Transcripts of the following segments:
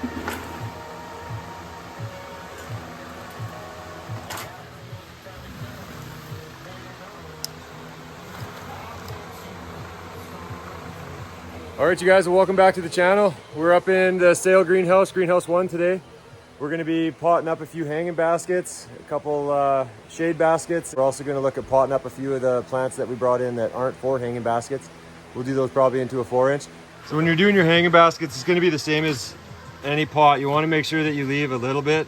All right, you guys, welcome back to the channel. We're up in the sale greenhouse, greenhouse 1 today. We're going to be potting up a few hanging baskets, a couple shade baskets. We're also going to look at potting up a few of the plants that we brought in that aren't for hanging baskets. We'll do those probably into a 4-inch. So when you're doing your hanging baskets, it's going to be the same as any pot. You want to make sure that you leave a little bit.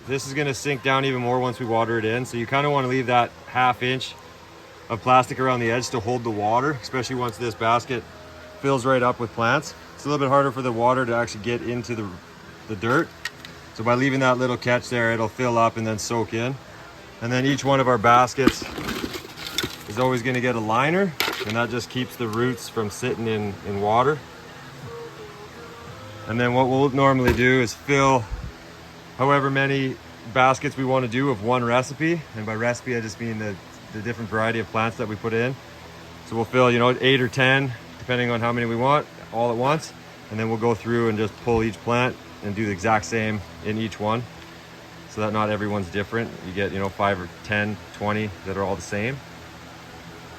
This is going to sink down even more once we water it in. So you kind of want to leave that 1/2 inch of plastic around the edge to hold the water, especially once this basket fills right up with plants. It's a little bit harder for the water to actually get into the dirt. So by leaving that little catch there, it'll fill up and then soak in. And then each one of our baskets is always going to get a liner, and that just keeps the roots from sitting in water. And then what we'll normally do is fill however many baskets we want to do of one recipe. And by recipe, I just mean the different variety of plants that we put in. So we'll fill, 8 or 10, depending on how many we want, all at once. And then we'll go through and just pull each plant and do the exact same in each one, so that not everyone's different. You get 5 or 10, 20 that are all the same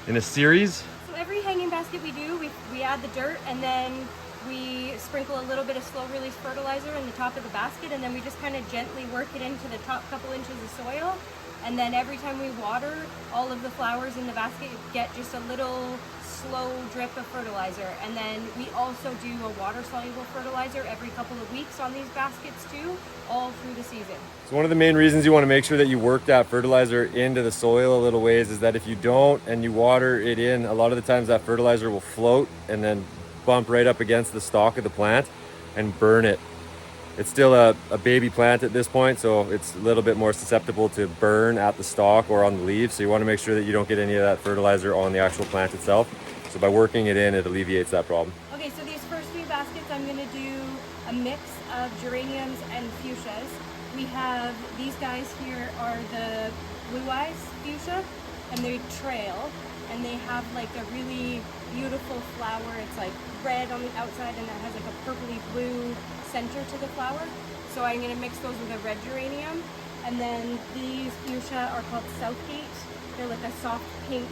in a series. So every hanging basket we do, we add the dirt, and then we sprinkle a little bit of slow release fertilizer in the top of the basket, and then we just kind of gently work it into the top couple inches of soil. And then every time we water, all of the flowers in the basket get just a little slow drip of fertilizer. And then we also do a water soluble fertilizer every couple of weeks on these baskets too, all through the season. So one of the main reasons you want to make sure that you work that fertilizer into the soil a little ways is that if you don't and you water it in, a lot of the times that fertilizer will float and then bump right up against the stalk of the plant and burn it. It's still a baby plant at this point, so it's a little bit more susceptible to burn at the stalk or on the leaves. So you want to make sure that you don't get any of that fertilizer on the actual plant itself. So by working it in, it alleviates that problem. Okay, so these first 3 baskets, I'm going to do a mix of geraniums and fuchsias. We have, these guys here are the blue eyes fuchsia, and they trail, and they have like a really beautiful flower. It's like red on the outside, and it has like a purpley blue center to the flower. So I'm going to mix those with a red geranium. And then these fuchsia are called Southgate. They're like a soft pink,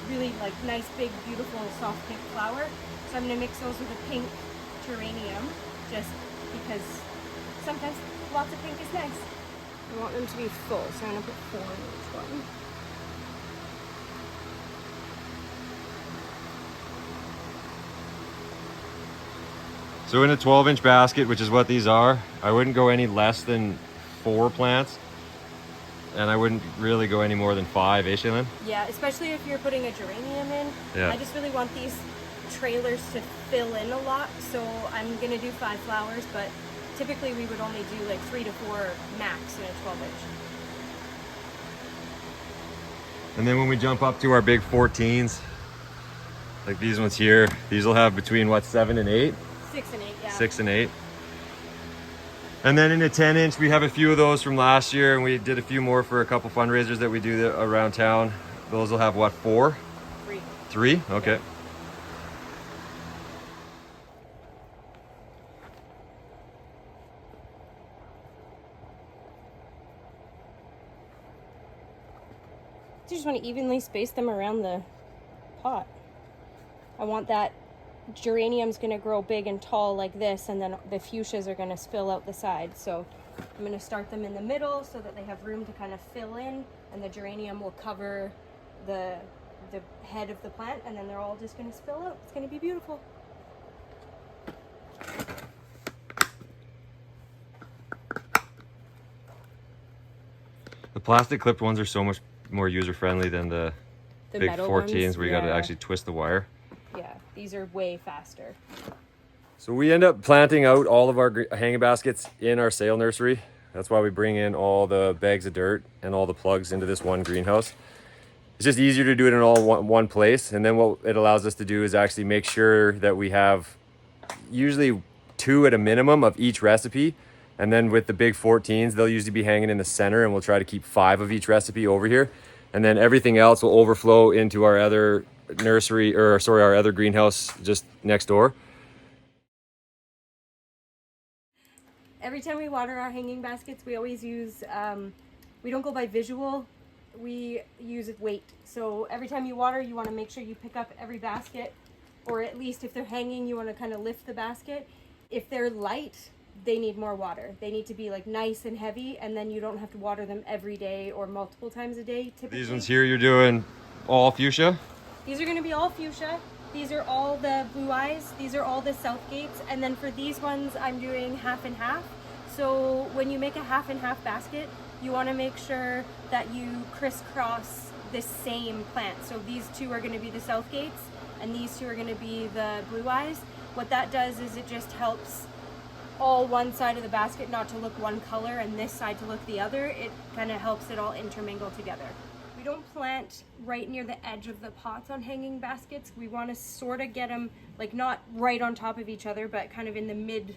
really like nice big beautiful soft pink flower. So I'm going to mix those with a pink geranium, just because sometimes lots of pink is nice. I want them to be full, so I'm going to put 4 in each one. So in a 12-inch basket, which is what these are, I wouldn't go any less than 4 plants. And I wouldn't really go any more than 5, eh, Shaylin? Yeah, especially if you're putting a geranium in. Yeah. I just really want these trailers to fill in a lot, so I'm gonna do 5 flowers, but typically we would only do like 3 to 4 max in a 12-inch. And then when we jump up to our big 14s, like these ones here, these will have between what, 7 and 8? 6 and 8, yeah. 6 and 8. And then in a 10-inch, we have a few of those from last year, and we did a few more for a couple fundraisers that we do around town. Those will have what, 4? 3. 3? Okay. Yeah. You just want to evenly space them around the pot. I want that geranium's going to grow big and tall like this, and then the fuchsias are going to spill out the sides. So I'm going to start them in the middle so that they have room to kind of fill in, and the geranium will cover the head of the plant, and then they're all just going to spill out. It's going to be beautiful. The plastic clipped ones are so much more user-friendly than the big 14s ones, where you got to actually twist the wire. Yeah, these are way faster. So we end up planting out all of our hanging baskets in our sale nursery. That's why we bring in all the bags of dirt and all the plugs into this one greenhouse. It's just easier to do it in all one place. And then what it allows us to do is actually make sure that we have usually 2 at a minimum of each recipe. And then with the big 14s, they'll usually be hanging in the center, and we'll try to keep 5 of each recipe over here. And then everything else will overflow into our other nursery, or sorry, our other greenhouse just next door. every time we water our hanging baskets, we always use, we don't go by visual, we use weight. So every time you water, you want to make sure you pick up every basket, or at least if they're hanging, you want to kind of lift the basket. If they're light, they need more water. They need to be like nice and heavy, and then you don't have to water them every day or multiple times a day typically. These ones here, you're doing all fuchsia? These are going to be all fuchsia. These are all the blue eyes. These are all the Southgates. And then for these ones, I'm doing half and half. So when you make a half and half basket, you want to make sure that you crisscross the same plant. So these two are going to be the Southgates, and these two are going to be the blue eyes. What that does is it just helps all one side of the basket not to look one color and this side to look the other. It kind of helps it all intermingle together. We don't plant right near the edge of the pots on hanging baskets. We want to sort of get them like not right on top of each other, but kind of in the mid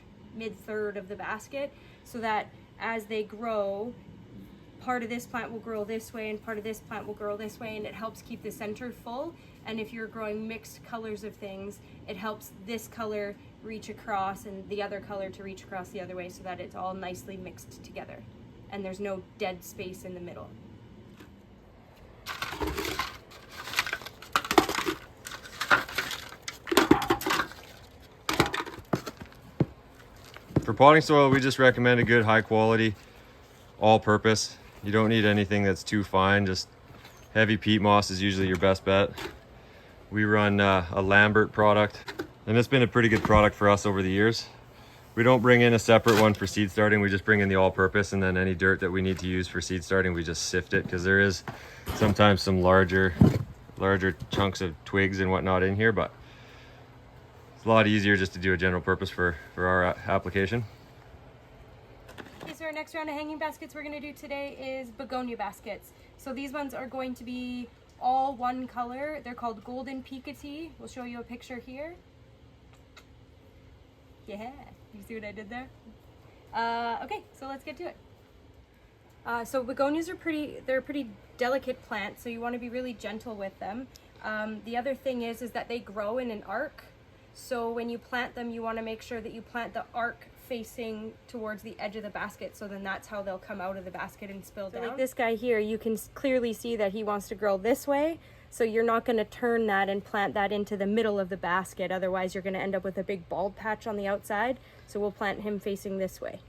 third of the basket, so that as they grow, part of this plant will grow this way and part of this plant will grow this way, and it helps keep the center full. And if you're growing mixed colors of things, it helps this color reach across and the other color to reach across the other way, so that it's all nicely mixed together and there's no dead space in the middle. For potting soil, we just recommend a good high quality all-purpose. You don't need anything that's too fine. Just heavy peat moss is usually your best bet. We run a Lambert product, and it's been a pretty good product for us over the years. We don't bring in a separate one for seed starting. We just bring in the all-purpose, and then any dirt that we need to use for seed starting, we just sift it, because there is sometimes some larger chunks of twigs and whatnot in here, but it's a lot easier just to do a general purpose for our application. Okay, so our next round of hanging baskets we're going to do today is begonia baskets. So these ones are going to be all one color. They're called golden picotee. We'll show you a picture here. Yeah, you see what I did there? Okay, so let's get to it. So begonias are they're a pretty delicate plant, so you want to be really gentle with them. The other thing is that they grow in an arc. So when you plant them, you want to make sure that you plant the arc facing towards the edge of the basket, so then that's how they'll come out of the basket and spill down. Like this guy here, you can clearly see that he wants to grow this way, so you're not going to turn that and plant that into the middle of the basket, otherwise you're going to end up with a big bald patch on the outside. So we'll plant him facing this way,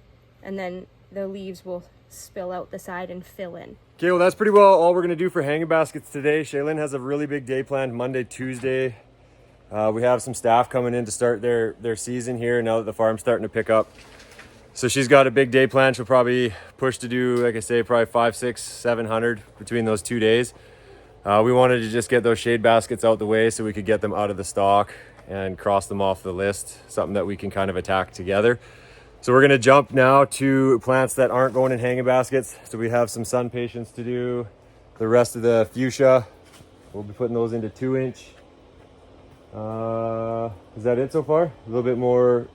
and then the leaves will spill out the side and fill in. Okay, well that's pretty well all we're going to do for hanging baskets today. Shaylin has a really big day planned Monday, Tuesday. We have some staff coming in to start their season here now that the farm's starting to pick up. So she's got a big day plan. She'll probably push to do, like I say, probably 500, 600, 700 between those 2 days. We wanted to just get those shade baskets out the way so we could get them out of the stock and cross them off the list, something that we can kind of attack together. So we're gonna jump now to plants that aren't going in hanging baskets. So we have some sun patience to do. The rest of the fuchsia, we'll be putting those into 2-inch. Is that it so far? A little bit more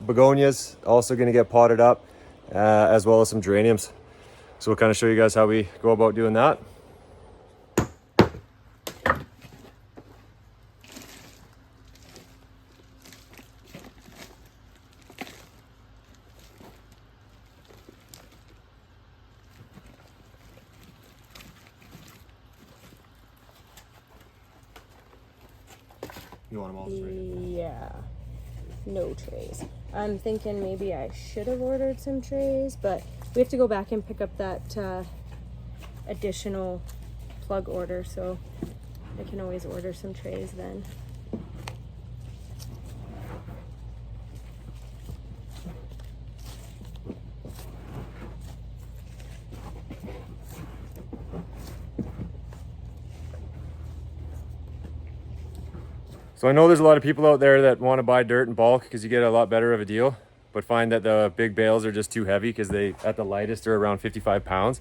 begonias, also going to get potted up, as well as some geraniums. So we'll kind of show you guys how we go about doing that. You want them all straight? Yeah, no trays. I'm thinking maybe I should have ordered some trays, but we have to go back and pick up that additional plug order, so I can always order some trays then. So I know there's a lot of people out there that want to buy dirt in bulk because you get a lot better of a deal, but find that the big bales are just too heavy because they, at the lightest, are around 55 pounds.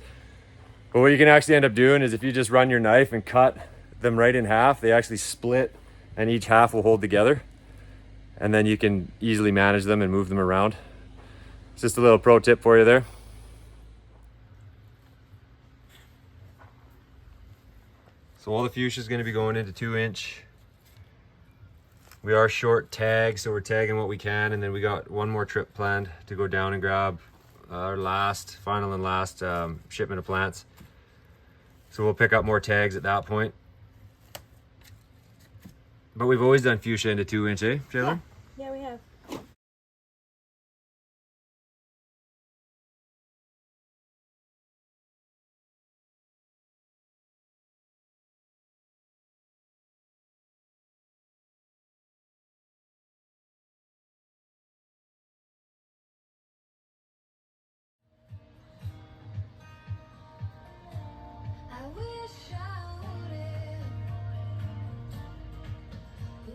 But what you can actually end up doing is if you just run your knife and cut them right in half, they actually split and each half will hold together. And then you can easily manage them and move them around. It's just a little pro tip for you there. So all the fuchsia is going to be going into 2-inch. We are short tags, so we're tagging what we can, and then we got one more trip planned to go down and grab our final and last shipment of plants. So we'll pick up more tags at that point. But we've always done fuchsia into 2-inch, eh, Jalen? Yeah, we have.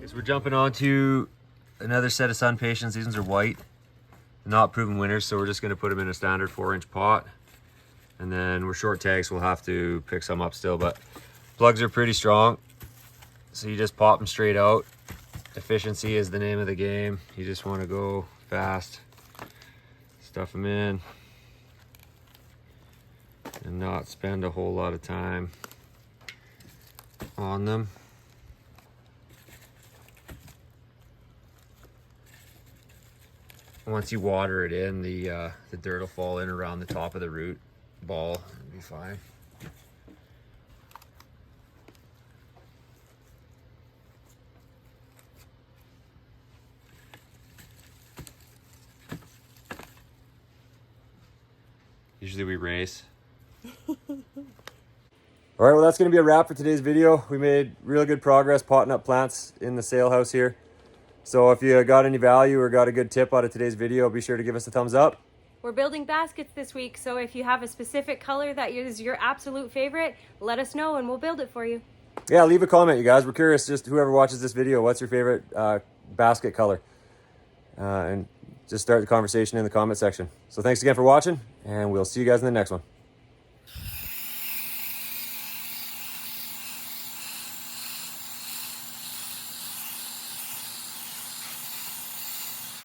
So we're jumping on to another set of sun patience. These ones are white, not proven winners, so we're just going to put them in a standard 4-inch pot. And then we're short tags, so we'll have to pick some up still, but plugs are pretty strong. So you just pop them straight out. Efficiency is the name of the game. You just want to go fast, stuff them in, and not spend a whole lot of time on them. Once you water it in, the dirt will fall in around the top of the root ball and be fine. Usually we race. All right, well, that's going to be a wrap for today's video. We made real good progress potting up plants in the sale house here. So if you got any value or got a good tip out of today's video, be sure to give us a thumbs up. We're building baskets this week, so if you have a specific color that is your absolute favorite, let us know and we'll build it for you. Yeah, leave a comment, you guys. We're curious, just whoever watches this video, what's your favorite basket color? And just start the conversation in the comment section. So thanks again for watching, and we'll see you guys in the next one.